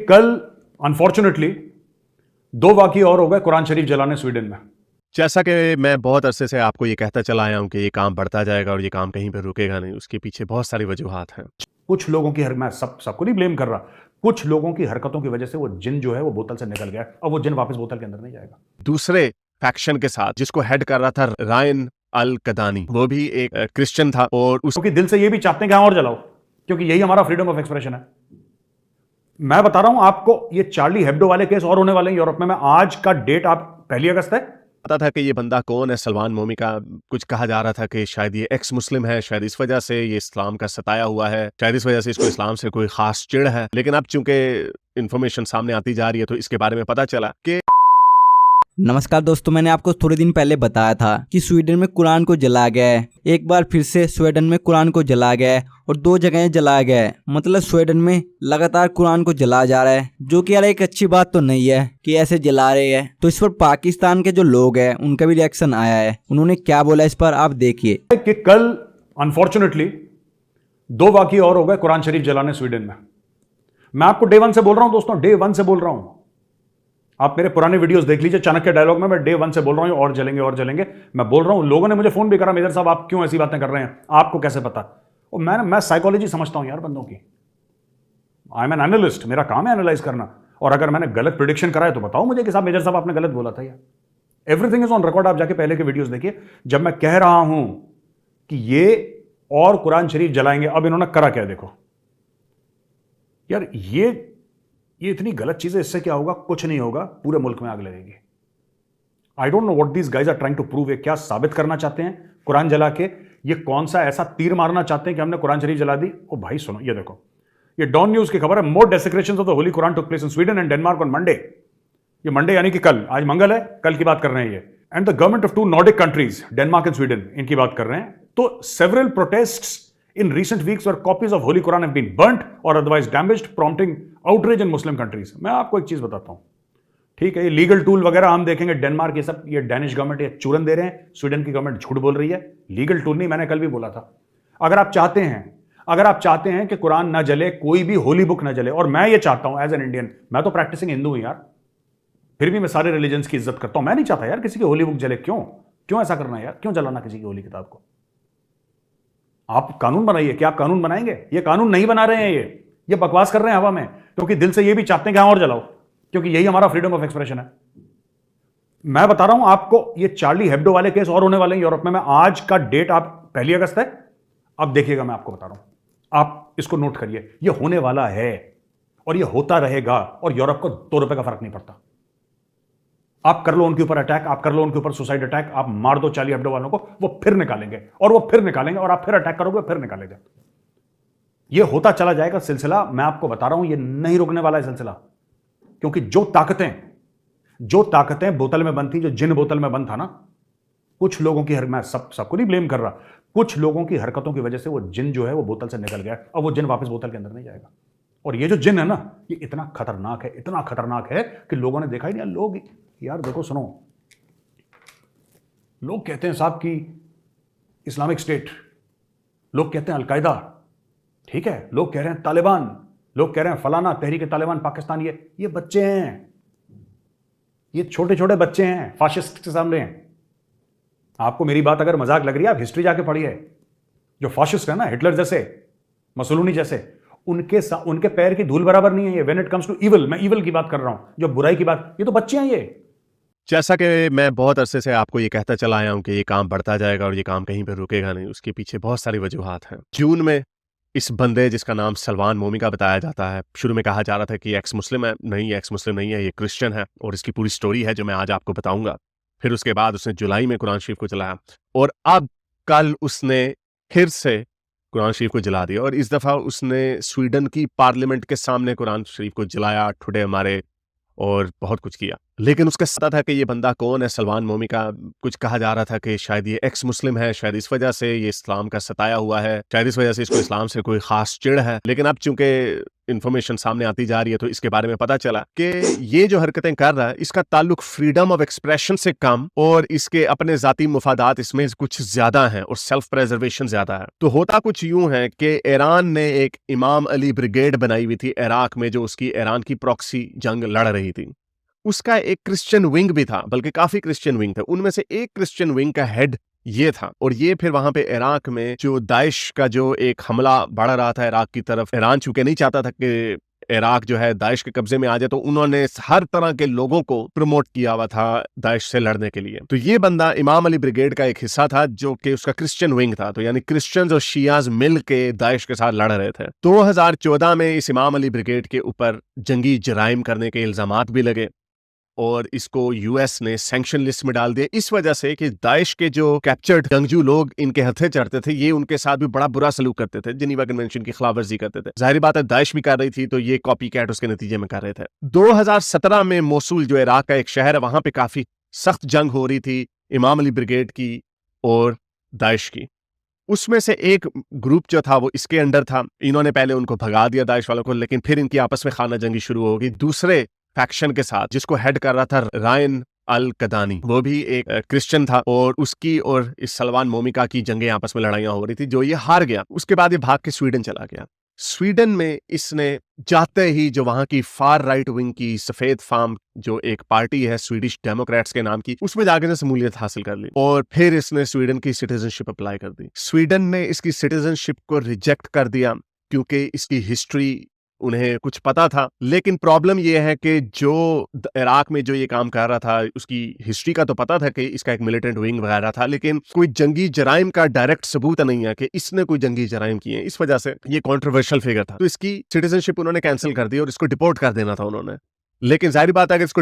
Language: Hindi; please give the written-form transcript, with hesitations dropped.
कल अनफॉर्चुनेटली 2 वाक़ये और हो गए कुरान शरीफ जलाने स्वीडन में। जैसा कि मैं बहुत अरसे से आपको ये कहता चला आया हूँ कि ये काम बढ़ता जाएगा और ये काम कहीं पे रुकेगा नहीं, उसके पीछे बहुत सारी वजूहात हैं। कुछ लोगों की मैं सबको नहीं ब्लेम कर रहा, कुछ लोगों की हरकतों की वजह से वो जिन जो है वो बोतल से निकल गया और वो जिन वापस बोतल के अंदर नहीं जाएगा। दूसरे फैक्शन के साथ जिसको हेड कर रहा था रायन अल कदानी, वो भी एक क्रिश्चियन था और उसके दिल से ये भी चाहते हैं कि हाँ और जलाओ, क्योंकि यही हमारा फ्रीडम ऑफ एक्सप्रेशन है। मैं बता रहा हूं आपको, ये चार्ली हेब्डो वाले केस और होने वाले हैं यूरोप में। मैं आज का डेट, आप 1 अगस्त है, पता था कि ये बंदा कौन है, सलमान मोमी का। कुछ कहा जा रहा था कि शायद ये एक्स मुस्लिम है, शायद इस वजह से ये इस्लाम का सताया हुआ है, शायद इस वजह से इसको इस्लाम से कोई खास चिढ़ है। लेकिन अब चूंकि इन्फॉर्मेशन सामने आती जा रही है तो इसके बारे में पता चला कि नमस्कार दोस्तों, मैंने आपको थोड़े दिन पहले बताया था कि स्वीडन में कुरान को जलाया गया है। एक बार फिर से स्वीडन में कुरान को जलाया गया है और 2 जगह जलाया गया है। मतलब स्वीडन में लगातार कुरान को जलाया जा रहा है, जो कि यार एक अच्छी बात तो नहीं है कि ऐसे जला रहे हैं। तो इस पर पाकिस्तान के जो लोग हैं उनका भी रिएक्शन आया है। उन्होंने क्या बोला इस पर आप देखिए कि कल अनफॉर्चुनेटली 2 वाक़ये और हो गए कुरान शरीफ जलाने स्वीडन में। मैं आपको डे 1 से बोल रहा हूं दोस्तों, डे 1 से बोल रहा हूं। आप मेरे पुराने वीडियोस देख लीजिए, चाणक्य डायलॉग में मैं डे 1 से बोल रहा हूं और जलेंगे और जलेंगे। मैं बोल रहा हूं, लोगों ने मुझे फोन भी करा, मेजर साहब आप क्यों ऐसी बातें कर रहे हैं, आपको कैसे पता? और मैं साइकोलॉजी समझता हूं यार बंदों की। आई एम एन एनालिस्ट, मेरा काम है एनालाइज करना। और अगर मैंने गलत प्रिडिक्शन करा है तो बताओ मुझे कि साहब मेजर साहब आपने गलत बोला था यार। एवरीथिंग इज ऑन रिकॉर्ड, आप जाके पहले के वीडियोस देखिए। जब मैं कह रहा हूं कि ये और कुरान शरीफ जलाएंगे, अब इन्होंने करा क्या देखो यार। ये इतनी गलत चीज है, इससे क्या होगा? कुछ नहीं होगा, पूरे मुल्क में आग लगेगी। I don't know what these guys are trying to prove. ये क्या साबित करना चाहते हैं कुरान जला के? ये कौन सा ऐसा तीर मारना चाहते हैं कि हमने कुरान शरीफ जला दी? ओ भाई सुनो, ये देखो, ये डॉन न्यूज की खबर है। More desecrations of the holy Quran took place in Sweden and Denmark on Monday. ये मंडे यानी कि कल, आज मंगल है, कल की बात कर रहे हैं ये। And the government of 2 Nordic countries, Denmark and Sweden, इनकी बात कर रहे हैं। तो several protests in recent weeks where copies of Holy Quran have been burnt or otherwise damaged, prompting outrage in Muslim countries. मैं आपको एक चीज बताता हूं, ठीक है? ये लीगल टूल वगैरह हम देखेंगे, डेनमार्क ये सब, ये डैनिश गवर्नमेंट ये चूरन दे रहे हैं, स्वीडन की गवर्नमेंट झूठ बोल रही है। लीगल टूल नहीं, मैंने कल भी बोला था। अगर आप चाहते हैं कि कुरान ना जले, कोई भी होली बुक ना जले, और मैं ये चाहता हूं एज एन इंडियन, मैं तो प्रैक्टिसिंग हिंदू हूं यार, फिर भी मैं सारे रिलीजन्स की इज्जत करता हूं। मैं नहीं चाहता यार किसी की होली बुक जले। क्यों ऐसा करना है यार? क्यों जलाना किसी की होली किताब को? आप कानून बनाइए। क्या आप कानून बनाएंगे? ये कानून नहीं बना रहे हैं, ये बकवास कर रहे हैं हवा में, क्योंकि दिल से ये भी चाहते हैं कि हाँ और जलाओ, क्योंकि यही हमारा फ्रीडम ऑफ एक्सप्रेशन है। मैं बता रहा हूं आपको, ये चार्ली हेब्डो वाले केस और होने वाले हैं यूरोप में। मैं आज का डेट, आप 1 अगस्त है, अब देखिएगा, मैं आपको बता रहा हूं, आप इसको नोट करिए। ये होने वाला है और ये होता रहेगा, और यूरोप को 2 रुपए का फर्क नहीं पड़ता। आप कर लो उनके ऊपर अटैक, आप कर लो उनके ऊपर सुसाइड अटैक, आप मार दो चार्ली हेब्डो वालों को, वो फिर निकालेंगे और वो फिर निकालेंगे, और आप फिर अटैक करोगे, फिर निकालेंगे। ये होता चला जाएगा सिलसिला। मैं आपको बता रहा हूं, ये नहीं रुकने वाला है सिलसिला, क्योंकि जो ताकतें बोतल में बंद थी, जो जिन बोतल में बंद था ना, कुछ लोगों की मैं सबको नहीं ब्लेम कर रहा, कुछ लोगों की हरकतों की वजह से वो जिन जो है वो बोतल से निकल गया, और वो जिन वापस बोतल के अंदर नहीं जाएगा। और ये जो जिन है ना, ये इतना खतरनाक है कि लोगों ने देखा ही नहीं। लोग यार देखो, सुनो, लोग कहते हैं साहब कि इस्लामिक स्टेट, लोग कहते हैं अलकायदा, ठीक है, लोग कह रहे हैं तालिबान, लोग कह रहे हैं फलाना तहरीक तालिबान पाकिस्तान। ये बच्चे हैं, ये छोटे छोटे बच्चे हैं, फाशिस्ट के सामने हैं। आपको मेरी बात अगर मजाक लग रही है, आप हिस्ट्री जाके पढ़िए। जो फाशिस्ट है ना, हिटलर जैसे, मसलूनी जैसे, उनके पैर की धूल बराबर नहीं है ये when it comes to evil. मैं इविल की बात कर रहा हूं, जो बुराई की बात, ये तो बच्चे हैं ये। जैसा कि मैं बहुत अरसे से आपको ये कहता चला आया हूं कि ये काम बढ़ता जाएगा और ये काम कहीं पे रुकेगा नहीं, उसके पीछे बहुत सारी वजूहात हैं। जून में इस बंदे जिसका नाम सलमान मोमी का बताया जाता है, शुरू में कहा जा रहा था कि एक्स मुस्लिम है, नहीं एक्स मुस्लिम नहीं है, ये क्रिश्चियन है, और इसकी पूरी स्टोरी है जो मैं आज आपको बताऊंगा। फिर उसके बाद उसने जुलाई में कुरान शरीफ को जलाया, और अब कल उसने फिर से कुरान शरीफ को जला दिया, और इस दफ़ा उसने स्वीडन की पार्लियामेंट के सामने कुरान शरीफ को जलाया, ठुडे मारे और बहुत कुछ किया। लेकिन उसका पता था कि ये बंदा कौन है, सलमान मोमी का। कुछ कहा जा रहा था कि शायद ये एक्स मुस्लिम है, शायद इस वजह से ये इस्लाम का सताया हुआ है, शायद इस वजह से इसको इस्लाम से कोई खास चिढ़ है। लेकिन अब चूंकि इंफॉर्मेशन सामने आती जा रही है तो इसके बारे में पता चला कि ये जो हरकतें कर रहा है इसका ताल्लुक फ्रीडम ऑफ एक्सप्रेशन से कम और इसके अपने जाती मुफादात इसमें कुछ ज्यादा हैं और सेल्फ प्रेजर्वेशन ज्यादा है। तो होता कुछ यूं है कि ईरान ने एक इमाम अली ब्रिगेड बनाई हुई थी इराक में, जो उसकी ईरान की प्रॉक्सी जंग लड़ रही थी। उसका एक क्रिश्चियन विंग भी था, बल्कि काफी क्रिश्चियन विंग थे। उनमें से एक क्रिश्चियन विंग का हेड ये था, और ये फिर वहां पे इराक में जो दाइश का जो एक हमला बढ़ रहा था इराक की तरफ, ईरान चूंकि नहीं चाहता था कि इराक जो है दाइश के कब्जे में आ जाए, तो उन्होंने हर तरह के लोगों को प्रमोट किया हुआ था दाइश से लड़ने के लिए। तो ये बंदा इमाम अली ब्रिगेड का एक हिस्सा था, जो कि उसका क्रिश्चियन विंग था। तो यानी क्रिश्चियंस और शियाज मिल के दाइश के साथ लड़ रहे थे। 2014 में इस इमाम अली ब्रिगेड के ऊपर जंगी जराइम करने के इल्जामात भी लगे और इसको यूएस ने सैंक्शन लिस्ट में डाल दिया, इस वजह से कि दाइश के जो कैप्चर्ड जंगजू लोग इनके हथे चढ़ते थे, ये उनके साथ भी बड़ा बुरा सलूक करते थे, जिनीवा कन्वेंशन की खिलाफवर्जी करते थे। जाहिर बात है दाइश भी कर रही थी, तो ये कॉपी कैट उसके नतीजे में कर रहे थे। 2017 में मोसूल जो इराक का एक शहर है, वहां पे काफी सख्त जंग हो रही थी इमाम अली ब्रिगेड की और दाइश की। उसमें से एक ग्रुप जो था वो इसके अंडर था। इन्होंने पहले उनको भगा दिया दाइश वालों को, लेकिन फिर इनकी आपस में खाना जंगी शुरू हो गई दूसरे फैक्शन के साथ, जिसको हेड कर रहा था रायन अल कदानी। वो भी एक क्रिश्चियन था और उसकी और इस सलमान मोमिका की जंगें आपस में लड़ाइयां हो रही थी, जो ये हार गया। उसके बाद ये भाग के स्वीडन चला गया। स्वीडन में इसने जाते ही जो वहां की फार राइट विंग की सफेद फार्म जो एक पार्टी है स्वीडिश डेमोक्रेट्स के नाम की, उसमें जाके इसने शमूलियत हासिल कर ली और फिर इसने स्वीडन की सिटीजनशिप अप्लाई कर दी। स्वीडन ने इसकी सिटीजनशिप को रिजेक्ट कर दिया क्योंकि इसकी हिस्ट्री उन्हें कुछ पता था। लेकिन प्रॉब्लम यह है कि जो इराक में जो ये काम कर रहा था, उसकी हिस्ट्री का तो पता था कि इसका एक मिलिटेंट विंग वगैरह था, लेकिन कोई जंगी जराइम का डायरेक्ट सबूत नहीं है कि इसने कोई जंगी जराइम किए। इस वजह से ये कॉन्ट्रोवर्शियल फिगर था। तो इसकी सिटीजनशिप उन्होंने कैंसिल कर दी और इसको डिपोर्ट कर देना था उन्होंने। लेकिन जाहिर बात है कि इसको